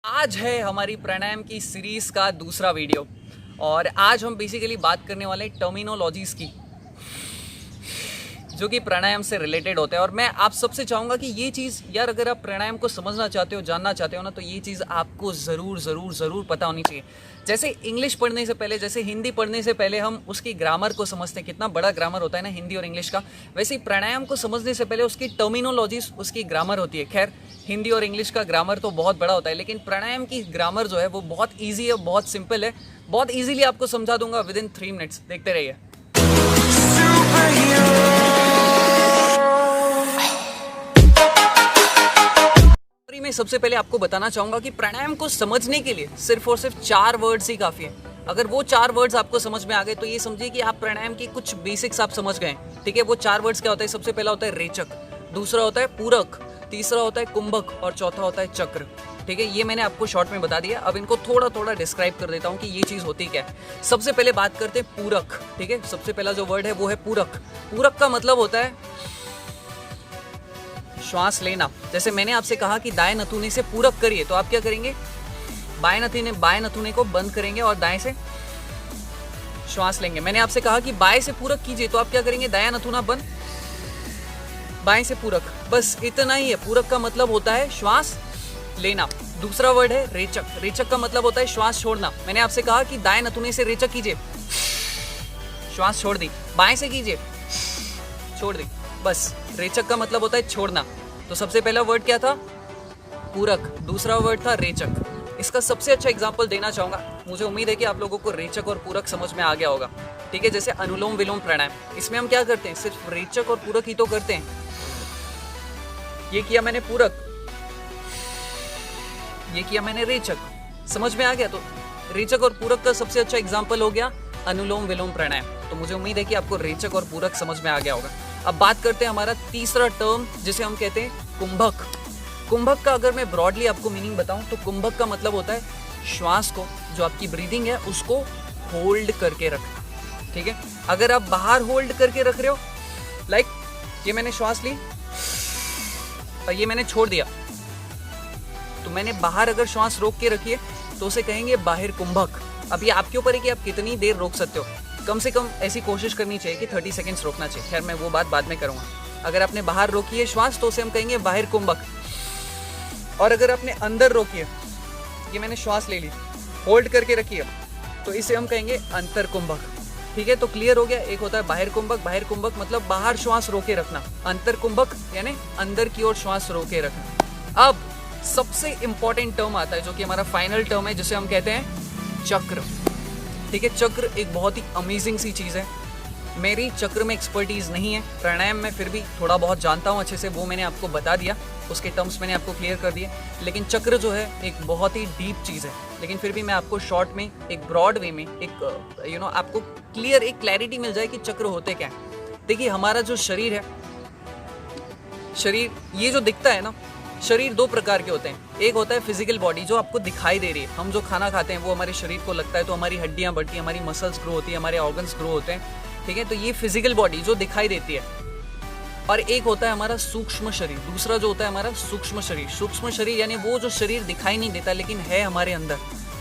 आज है हमारी प्राणायाम की सीरीज का दूसरा वीडियो और आज हम बेसिकली बात करने वाले हैं टर्मिनोलॉजीज की जो कि प्राणायाम से रिलेटेड होते हैं। और मैं आप सबसे चाहूँगा कि ये चीज़ यार अगर आप प्राणायाम को समझना चाहते हो, जानना चाहते हो ना, तो ये चीज़ आपको ज़रूर पता होनी चाहिए। जैसे इंग्लिश पढ़ने से पहले, जैसे हिंदी पढ़ने से पहले हम उसकी ग्रामर को समझते हैं, कितना बड़ा ग्रामर होता है ना हिंदी और इंग्लिश का, वैसे ही प्राणायाम को समझने से पहले उसकी टर्मिनोलॉजीज, उसकी ग्रामर होती है। खैर हिंदी और इंग्लिश का ग्रामर तो बहुत बड़ा होता है, लेकिन प्राणायाम की ग्रामर जो है वो बहुत ईजी है, बहुत सिंपल है, बहुत ईजीली आपको समझा दूंगा विद इन 3 मिनट्स। देखते रहिए। मैं सबसे पहले आपको बताना चाहूंगा कि प्राणायाम को समझने के लिए सिर्फ और सिर्फ 4 वर्ड्स ही काफी है। अगर वो 4 वर्ड्स आपको समझ में आ गए तो ये समझिए कि आप प्राणायाम की कुछ बेसिक्स आप समझ गए। ठीक है, वो 4 वर्ड्स क्या होता है? सबसे पहला होता है रेचक, दूसरा होता है पूरक, तीसरा होता है कुंभक और चौथा होता है चक्र। ठीक है, ये मैंने आपको शॉर्ट में बता दिया। अब इनको थोड़ा डिस्क्राइब कर देता हूँ कि ये चीज होती क्या है। सबसे पहले बात करते हैं पूरक। ठीक है, सबसे पहला जो वर्ड है वो है पूरक। पूरक का मतलब होता है श्वास लेना। जैसे मैंने आपसे कहा कि दाएं नथुने से पूरक करिए, तो आप क्या करेंगे? बाएं नथुने को बंद करेंगे और दाएं से श्वास लेंगे। मैंने आपसे कहा कि बाएं से पूरक कीजिए, तो आप क्या करेंगे? दायां नथुना बंद, बाएं से पूरक। बस इतना ही है। पूरक का मतलब होता है श्वास लेना। दूसरा वर्ड है रेचक। रेचक का मतलब होता है श्वास छोड़ना। मैंने आपसे कहा कि दाएं नथुने से रेचक कीजिए, श्वास छोड़ दी, बाएं से कीजिए, छोड़ दी। बस रेचक का मतलब होता है छोड़ना। तो सबसे पहला वर्ड क्या था? पूरक। दूसरा वर्ड था रेचक। इसका सबसे अच्छा एग्जांपल देना चाहूंगा। मुझे उम्मीद है कि आप लोगों को रेचक और पूरक समझ में आ गया होगा। ठीक है, जैसे अनुलोम विलोम प्राणायाम, इसमें हम क्या करते हैं? सिर्फ रेचक और पूरक ही तो करते हैं। ये किया मैंने पूरक, ये किया मैंने रेचक। समझ में आ गया? तो रेचक और पूरक का सबसे अच्छा एग्जाम्पल हो गया अनुलोम विलोम प्राणायाम। तो मुझे उम्मीद है कि आपको रेचक और पूरक समझ में आ गया होगा। अब बात करते हैं हमारा तीसरा टर्म, जिसे हम कहते हैं कुंभक। कुंभक का अगर मैं ब्रॉडली आपको मीनिंग बताऊं तो कुंभक का मतलब होता है श्वास को, जो आपकी ब्रीदिंग है उसको होल्ड करके रखना। ठीक है, अगर आप बाहर होल्ड करके रख रहे हो, लाइक ये मैंने श्वास ली और ये मैंने छोड़ दिया, तो मैंने बाहर अगर श्वास रोक के रखी है तो उसे कहेंगे बाहिर कुंभक। अब ये आपके ऊपर है कि आप कितनी देर रोक सकते हो। कम से कम ऐसी कोशिश करनी चाहिए कि 30 सेकंड्स रोकना चाहिए। खैर मैं वो बात बाद में करूंगा। अगर आपने बाहर रोकी है श्वास तो उसे हम कहेंगे बाहिर कुंभक, और अगर आपने अंदर रोकी है, ये मैंने श्वास ले ली, होल्ड करके रखी है, तो इसे हम कहेंगे अंतर कुंभक। ठीक है, तो क्लियर हो गया। एक होता है बाहिर कुंभक मतलब बाहर श्वास रोके रखना, अंतर कुंभक यानी अंदर की ओर श्वास रोके रखना। अब सबसे इंपॉर्टेंट टर्म आता है जो कि हमारा फाइनल टर्म है, जिसे हम कहते हैं चक्र। ठीक है, चक्र एक बहुत ही अमेजिंग सी चीज़ है। मेरी चक्र में एक्सपर्टीज नहीं है, प्राणायाम में फिर भी थोड़ा बहुत जानता हूँ अच्छे से, वो मैंने आपको बता दिया, उसके टर्म्स मैंने आपको क्लियर कर दिए। लेकिन चक्र जो है एक बहुत ही डीप चीज़ है, लेकिन फिर भी मैं आपको शॉर्ट में, एक ब्रॉड वे में, एक आपको क्लियर एक क्लैरिटी मिल जाए कि चक्र होते क्या है। देखिए हमारा जो शरीर है, शरीर ये जो दिखता है ना, शरीर 2 प्रकार के होते हैं। एक होता है फिजिकल बॉडी जो आपको दिखाई दे रही है, हम जो खाना खाते हैं वो हमारे शरीर को लगता है, तो हमारी हड्डियां बढ़ती हैं, हमारी मसल्स ग्रो होती है, हमारे ऑर्गन्स ग्रो होते हैं। ठीक है, तो ये फिजिकल बॉडी जो दिखाई देती है। और एक होता है हमारा सूक्ष्म शरीर, दूसरा जो होता है हमारा सूक्ष्म शरीर। सूक्ष्म शरीर यानी वो जो शरीर दिखाई नहीं देता लेकिन है हमारे अंदर,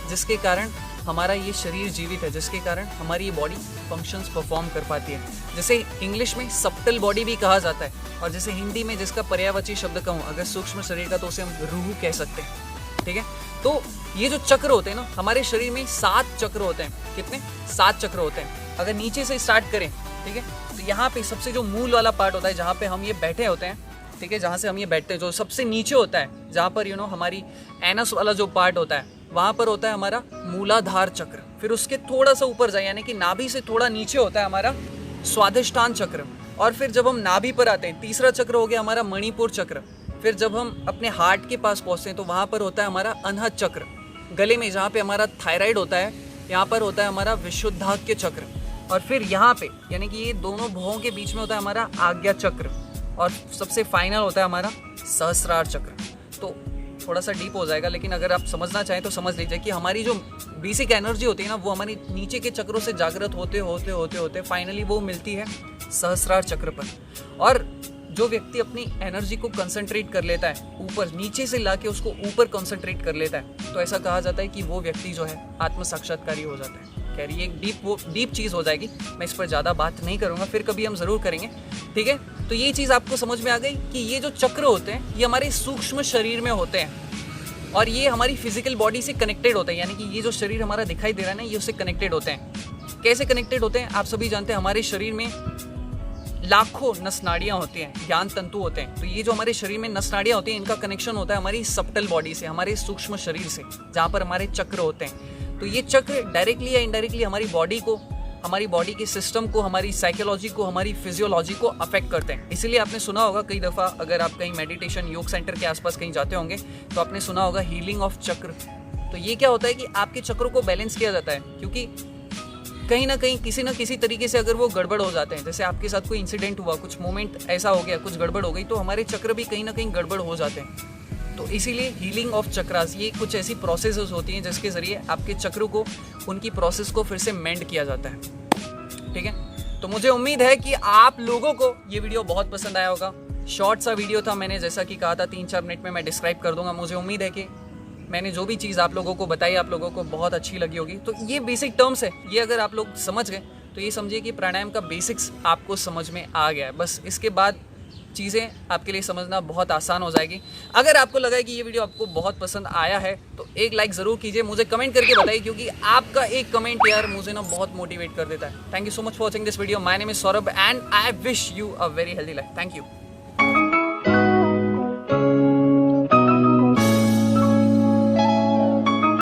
जिसके कारण हमारा ये शरीर जीवित है, जिसके कारण हमारी ये बॉडी फंक्शंस परफॉर्म कर पाती है। जैसे इंग्लिश में सब्टल बॉडी भी कहा जाता है, और जैसे हिंदी में जिसका पर्यायवाची शब्द कहूँ अगर सूक्ष्म शरीर का, तो उसे हम रूह कह सकते हैं। ठीक है, तो ये जो चक्र होते हैं ना, हमारे शरीर में 7 चक्र होते हैं। कितने? 7 चक्र होते हैं। अगर नीचे से स्टार्ट करें, ठीक है, तो यहाँ पे सबसे जो मूल वाला पार्ट होता है, जहाँ पे हम ये बैठे होते हैं, ठीक है, जहाँ से हम ये बैठते हैं, जो सबसे नीचे होता है, जहाँ पर हमारी एनस वाला जो पार्ट होता है, वहाँ पर होता है हमारा मूलाधार चक्र। फिर उसके थोड़ा सा ऊपर जाए, यानी कि नाभि से थोड़ा नीचे होता है हमारा स्वादिष्टान चक्र। और फिर जब हम नाभि पर आते हैं, तीसरा चक्र हो गया हमारा मणिपुर चक्र। फिर जब हम अपने हार्ट के पास पहुँचते हैं तो वहाँ पर होता है हमारा अनहद चक्र। गले में जहाँ पे हमारा थायराइड होता है, यहाँ पर होता है हमारा विशुद्धाग्य चक्र। और फिर यहाँ पे यानी कि ये दोनों भुवों के बीच में होता है हमारा आज्ञा चक्र। और सबसे फाइनल होता है हमारा सहस्रार चक्र। तो थोड़ा सा डीप हो जाएगा, लेकिन अगर आप समझना चाहें तो समझ लीजिए कि हमारी जो बेसिक एनर्जी होती है ना, वो हमारी नीचे के चक्रों से जागृत होते होते फाइनली वो मिलती है सहस्रार चक्र पर। और जो व्यक्ति अपनी एनर्जी को कंसंट्रेट कर लेता है ऊपर, नीचे से लाके उसको ऊपर कंसंट्रेट कर लेता है, तो ऐसा कहा जाता है कि वो व्यक्ति जो है आत्म साक्षात्कारी हो जाता है। कह रही है एक डीप चीज़ हो जाएगी, मैं इस पर ज़्यादा बात नहीं करूँगा, फिर कभी हम ज़रूर करेंगे, ठीक है। तो ये चीज़ आपको समझ में आ गई कि ये जो चक्र होते हैं ये हमारे सूक्ष्म शरीर में होते हैं और ये हमारी फिजिकल बॉडी से कनेक्टेड होते हैं, यानी कि ये जो शरीर हमारा दिखाई दे रहा है ना, ये उससे कनेक्टेड होते हैं। कैसे कनेक्टेड होते हैं? आप सभी जानते हैं हमारे शरीर में लाखों नस नाड़ियाँ होती हैं, ज्ञान तंतु होते हैं। तो ये जो हमारे शरीर में नस नाड़ियाँ होती हैं, इनका कनेक्शन होता है हमारी सबटल बॉडी से, हमारे सूक्ष्म शरीर से, जहाँ पर हमारे चक्र होते हैं। तो ये चक्र डायरेक्टली या इनडायरेक्टली हमारी बॉडी को, हमारी बॉडी के सिस्टम को, हमारी साइकोलॉजी को, हमारी फिजियोलॉजी को अफेक्ट करते हैं। इसीलिए आपने सुना होगा कई दफ़ा, अगर आप कहीं मेडिटेशन योग सेंटर के आसपास कहीं जाते होंगे तो आपने सुना होगा हीलिंग ऑफ चक्र। तो ये क्या होता है कि आपके चक्रों को बैलेंस किया जाता है, क्योंकि कहीं ना कहीं किसी न किसी तरीके से अगर वो गड़बड़ हो जाते हैं, जैसे आपके साथ कोई इंसिडेंट हुआ, कुछ मोमेंट ऐसा हो गया, कुछ गड़बड़ हो गई, तो हमारे चक्र भी कहीं ना कहीं गड़बड़ हो जाते हैं। तो इसीलिए हीलिंग ऑफ चक्रास, ये कुछ ऐसी प्रोसेसेस होती हैं जिसके ज़रिए आपके चक्र को, उनकी प्रोसेस को फिर से मेंड किया जाता है, ठीक है। तो मुझे उम्मीद है कि आप लोगों को ये वीडियो बहुत पसंद आया होगा। शॉर्ट सा वीडियो था, मैंने जैसा कि कहा था 3-4 मिनट में मैं डिस्क्राइब कर दूंगा। मुझे उम्मीद है कि मैंने जो भी चीज़ आप लोगों को बताई, आप लोगों को बहुत अच्छी लगी होगी। तो ये बेसिक टर्म्स है, ये अगर आप लोग समझ गए तो ये समझिए कि प्राणायाम का बेसिक्स आपको समझ में आ गया है। बस इसके बाद चीज़ें आपके लिए समझना बहुत आसान हो जाएगी। अगर आपको लगा है कि ये वीडियो आपको बहुत पसंद आया है तो एक लाइक ज़रूर कीजिए, मुझे कमेंट करके बताइए, क्योंकि आपका एक कमेंट यार मुझे ना बहुत मोटिवेट कर देता है। Thank you so much for watching this video. My name is Saurabh and I wish you a very healthy life. Thank you.